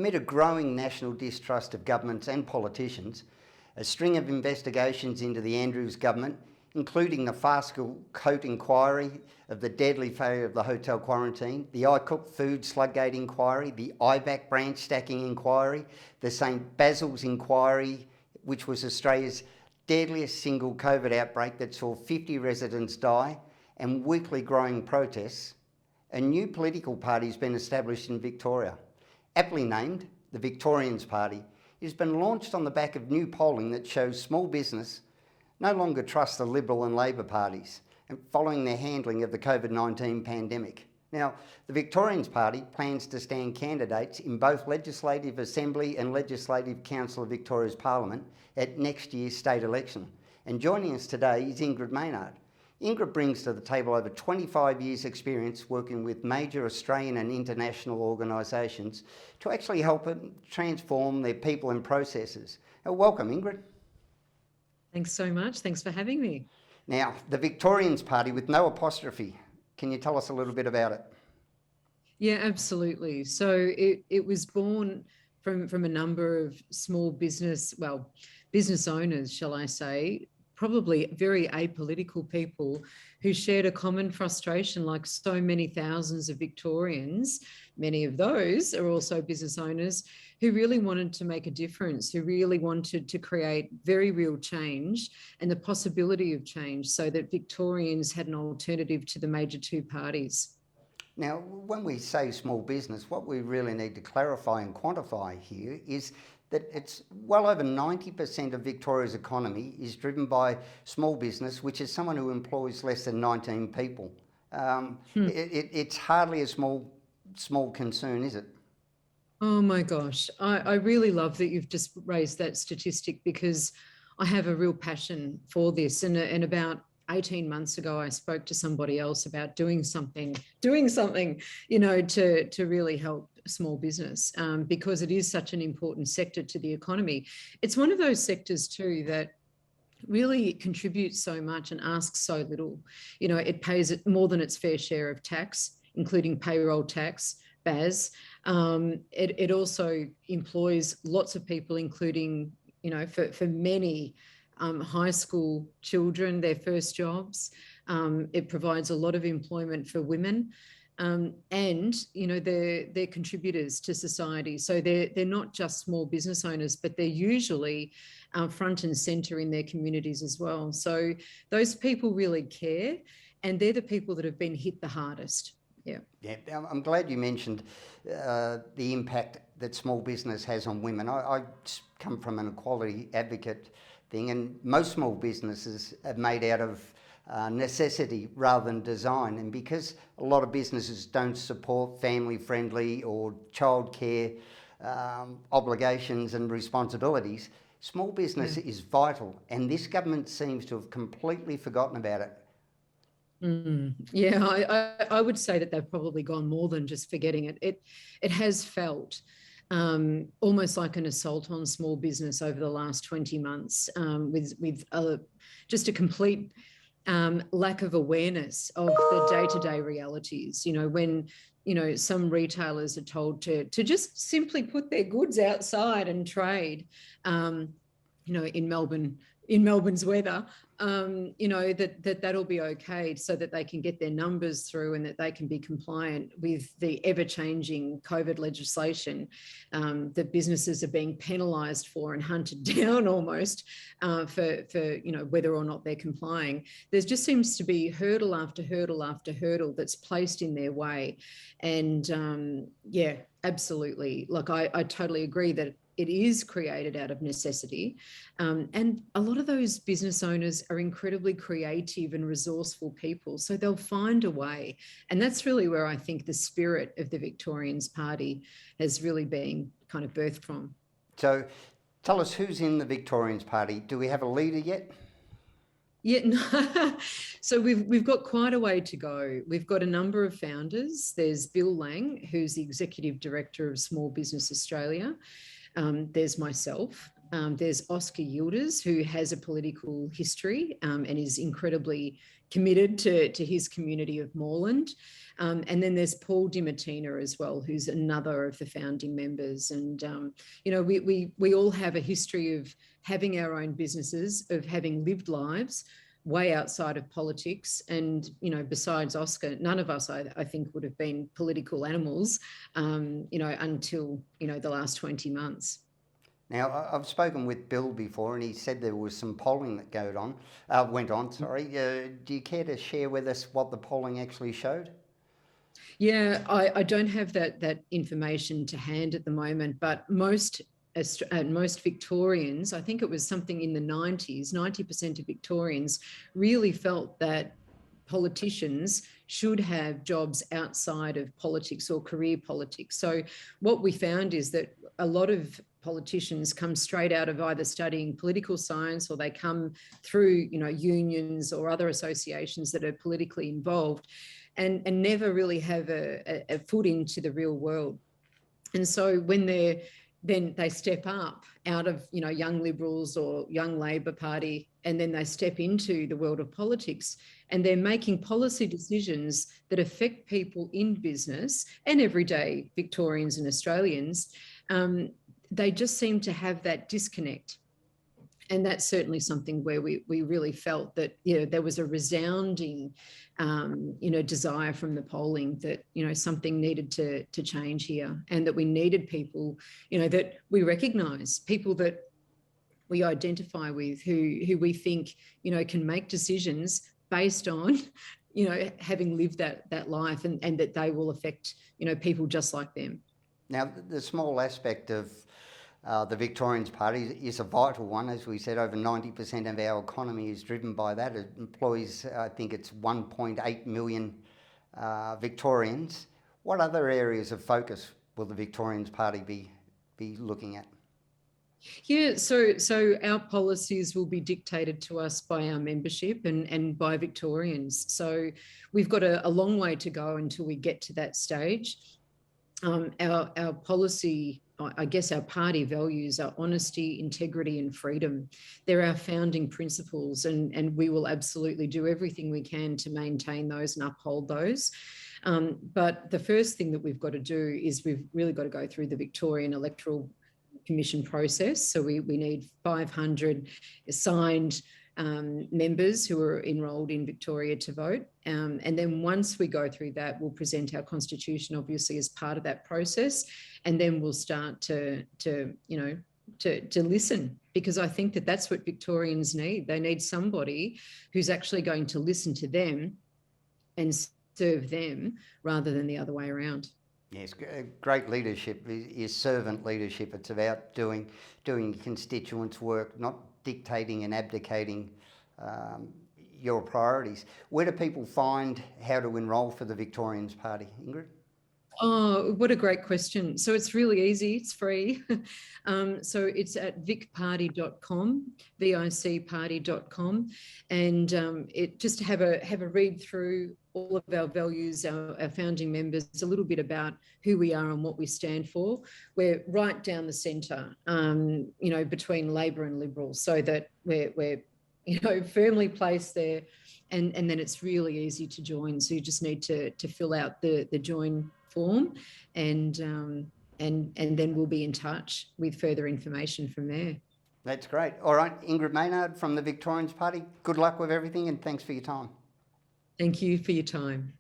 Amid a growing national distrust of governments and politicians, a string of investigations into the Andrews government, including the Farskell Coat inquiry of the deadly failure of the hotel quarantine, the I Cook Food Sludgate inquiry, the IVAC branch stacking inquiry, the St Basil's inquiry, which was Australia's deadliest single COVID outbreak that saw 50 residents die, and weekly growing protests, a new political party has been established in Victoria. Aptly named the Victorians Party, it has been launched on the back of new polling that shows small business no longer trusts the Liberal and Labor parties and following their handling of the COVID-19 pandemic. Now, the Victorians Party plans to stand candidates in both Legislative Assembly and Legislative Council of Victoria's Parliament at next year's state election. And joining us today is Ingrid Maynard. Ingrid brings to the table over 25 years' experience working with major Australian and international organisations to actually help them transform their people and processes. Welcome, Ingrid. Thanks so much. Thanks for having me. Now, the Victorians Party with no apostrophe. Can you tell us a little bit about it? Yeah, absolutely. So it was born from a number of small business owners, shall I say, probably very apolitical people who shared a common frustration, like so many thousands of Victorians. Many of those are also business owners who really wanted to make a difference, who really wanted to create very real change and the possibility of change so that Victorians had an alternative to the major two parties. Now, when we say small business, what we really need to clarify and quantify here is that it's well over 90% of Victoria's economy is driven by small business, which is someone who employs less than 19 people. It's hardly a small concern, is it? Oh my gosh, I really love that you've just raised that statistic, because I have a real passion for this. And about 18 months ago, I spoke to somebody else about doing something, to really help small business, because it is such an important sector to the economy. It's one of those sectors too that really contributes so much and asks so little. It pays more than its fair share of tax, including payroll tax, BAS. It also employs lots of people, including, for many high school children, their first jobs. It provides a lot of employment for women. And they're contributors to society. So they're not just small business owners, but they're usually front and centre in their communities as well. So those people really care, and they're the people that have been hit the hardest. Yeah, I'm glad you mentioned the impact that small business has on women. I come from an equality advocate thing, and most small businesses are made out of necessity rather than design. And because a lot of businesses don't support family-friendly or childcare obligations and responsibilities, small business is vital, and this government seems to have completely forgotten about it. Yeah, I would say that they've probably gone more than just forgetting it. It has felt almost like an assault on small business over the last 20 months, with just a complete lack of awareness of the day-to-day realities. When some retailers are told to just simply put their goods outside and trade, in Melbourne's weather, that'll be okay, so that they can get their numbers through and that they can be compliant with the ever-changing COVID legislation that businesses are being penalised for and hunted down almost for whether or not they're complying. There just seems to be hurdle after hurdle after hurdle that's placed in their way. And yeah, absolutely. Like I totally agree that it is created out of necessity. And a lot of those business owners are incredibly creative and resourceful people, so they'll find a way. And that's really where I think the spirit of the Victorians Party has really been kind of birthed from. So tell us, who's in the Victorians Party? Do we have a leader yet? Yeah, no. So we've got quite a way to go. We've got a number of founders. There's Bill Lang, who's the Executive Director of Small Business Australia. There's myself. There's Oscar Yildiz, who has a political history and is incredibly committed to his community of Moreland. And then there's Paul DiMartina as well, who's another of the founding members. And, we all have a history of having our own businesses, of having lived lives way outside of politics. And, besides Oscar, none of us, I think, would have been political animals, until, the last 20 months. Now, I've spoken with Bill before, and he said there was some polling that went on. Do you care to share with us what the polling actually showed? Yeah, I don't have that information to hand at the moment, but most Victorians, I think it was something in the 90% of Victorians really felt that politicians should have jobs outside of politics or career politics. So what we found is that a lot of politicians come straight out of either studying political science, or they come through, unions or other associations that are politically involved, and never really have a foot into the real world. And so when they step up out of, Young Liberals or Young Labor Party, and then they step into the world of politics, and they're making policy decisions that affect people in business and everyday Victorians and Australians, they just seem to have that disconnect. And that's certainly something where we really felt that, there was a resounding, desire from the polling that, something needed to change here, and that we needed people, that we recognise, people that we identify with, who we think, can make decisions based on, having lived that life, and that they will affect, people just like them. Now, the small aspect of the Victorians Party is a vital one. As we said, over 90% of our economy is driven by that. It employs, I think it's 1.8 million Victorians. What other areas of focus will the Victorians Party be looking at? Yeah, so our policies will be dictated to us by our membership and by Victorians. So we've got a long way to go until we get to that stage. Our policy, I guess our party values are honesty, integrity and freedom. They're our founding principles, and we will absolutely do everything we can to maintain those and uphold those. But the first thing that we've got to do is we've really got to go through the Victorian Electoral Commission process. So we need 500 signed members who are enrolled in Victoria to vote. And then once we go through that, we'll present our constitution, obviously, as part of that process. And then we'll start to listen, because I think that that's what Victorians need. They need somebody who's actually going to listen to them and serve them, rather than the other way around. Yes, great leadership is servant leadership. It's about doing constituents' work, not dictating and abdicating your priorities. Where do people find how to enrol for the Victorians Party, Ingrid? Oh, what a great question. So it's really easy. It's free. So it's at vicparty.com, vicparty.com. And it just have a read through all of our values, our founding members, a little bit about who we are and what we stand for. We're right down the centre, between Labor and Liberals, so that we're firmly placed there. And then it's really easy to join. So you just need to fill out the join form, and then we'll be in touch with further information from there. That's great. All right, Ingrid Maynard from the Victorians Party, good luck with everything, and thanks for your time. Thank you for your time.